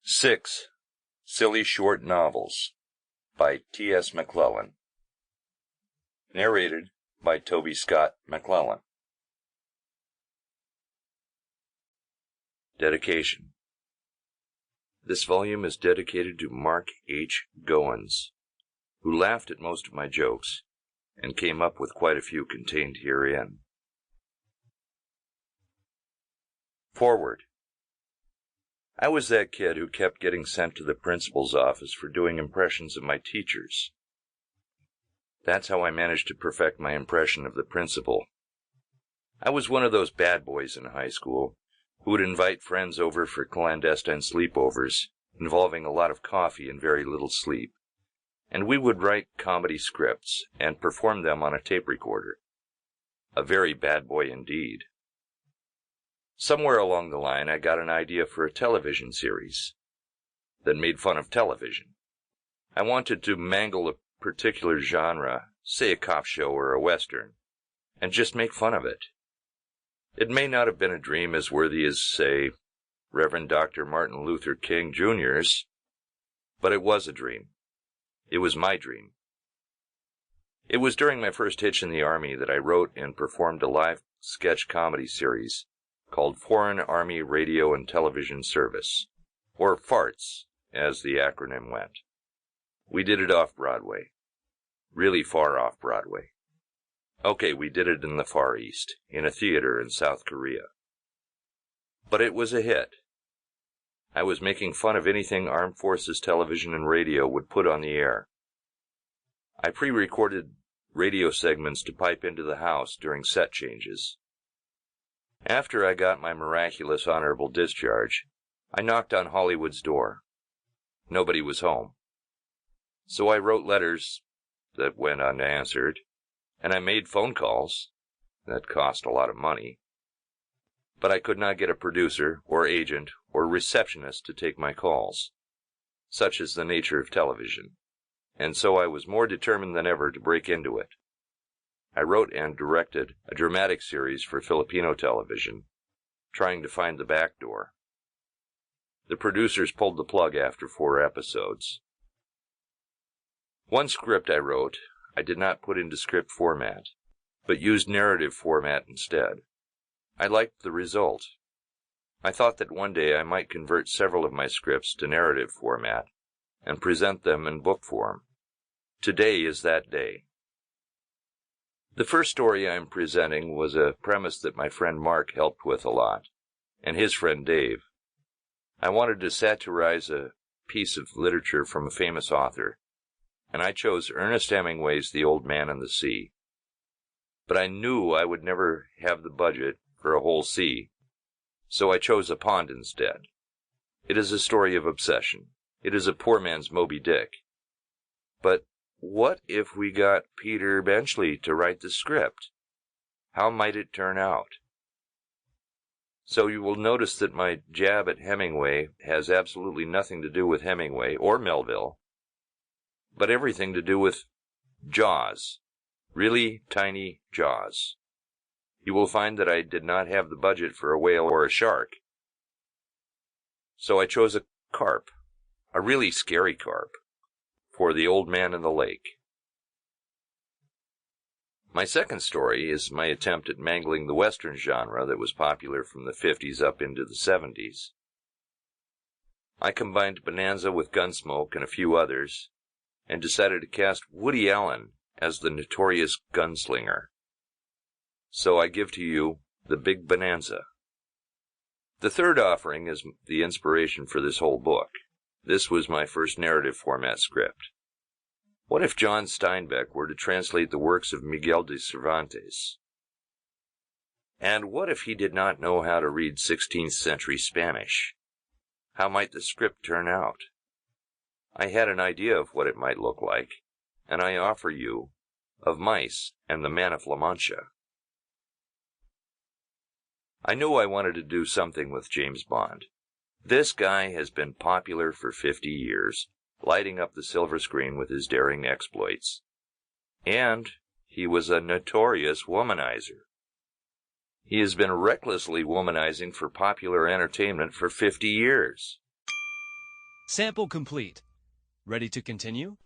6 Silly Short Novels by T.S. Mclellan. Narrated by Toby Mclellan. Dedication. This volume is dedicated to Mark H. Goins, who laughed at most of my jokes and came up with quite a few contained herein. Forward. I was that kid who kept getting sent to the principal's office for doing impressions of my teachers. That's how I managed to perfect my impression of the principal. I was one of those bad boys in high school who would invite friends over for clandestine sleepovers, involving a lot of coffee and very little sleep, and we would write comedy scripts and perform them on a tape recorder. A very bad boy indeed. Somewhere along the line, I got an idea for a television series that made fun of television. I wanted to mangle a particular genre, say a cop show or a western, and just make fun of it. It may not have been a dream as worthy as, say, Reverend Dr. Martin Luther King Jr.'s, but it was a dream. It was my dream. It was during my first hitch in the Army that I wrote and performed a live sketch comedy series called Foreign Army Radio and Television Service, or FARTS, as the acronym went. We did it off-Broadway. Really far off-Broadway. Okay, we did it in the Far East, in a theater in South Korea. But it was a hit. I was making fun of anything Armed Forces television and radio would put on the air. I pre-recorded radio segments to pipe into the house during set changes. After I got my miraculous honorable discharge, I knocked on Hollywood's door. Nobody was home. So I wrote letters that went unanswered, and I made phone calls that cost a lot of money. But I could not get a producer or agent or receptionist to take my calls. Such is the nature of television, and so I was more determined than ever to break into it. I wrote and directed a dramatic series for Filipino television, trying to find the back door. The producers pulled the plug after 4 episodes. One script I wrote, I did not put into script format, but used narrative format instead. I liked the result. I thought that one day I might convert several of my scripts to narrative format and present them in book form. Today is that day. The first story I am presenting was a premise that my friend Mark helped with a lot, and his friend Dave. I wanted to satirize a piece of literature from a famous author, and I chose Ernest Hemingway's The Old Man and the Sea. But I knew I would never have the budget for a whole sea, so I chose a pond instead. It is a story of obsession. It is a poor man's Moby Dick. But what if we got Peter Benchley to write the script? How might it turn out? So you will notice that my jab at Hemingway has absolutely nothing to do with Hemingway or Melville, but everything to do with jaws, really tiny jaws. You will find that I did not have the budget for a whale or a shark, so I chose a carp, a really scary carp, for The Old Man in the Lake. My second story is my attempt at mangling the Western genre that was popular from the 50s up into the 70s. I combined Bonanza with Gunsmoke and a few others, and decided to cast Woody Allen as the notorious gunslinger. So I give to you The Big Bonanza. The third offering is the inspiration for this whole book. This was my first narrative format script. What if John Steinbeck were to translate the works of Miguel de Cervantes? And what if he did not know how to read 16th century Spanish? How might the script turn out? I had an idea of what it might look like, and I offer you Of Mice and the Man of La Mancha. I knew I wanted to do something with James Bond. This guy has been popular for 50 years, lighting up the silver screen with his daring exploits. And he was a notorious womanizer. He has been recklessly womanizing for popular entertainment for 50 years. Sample complete. Ready to continue?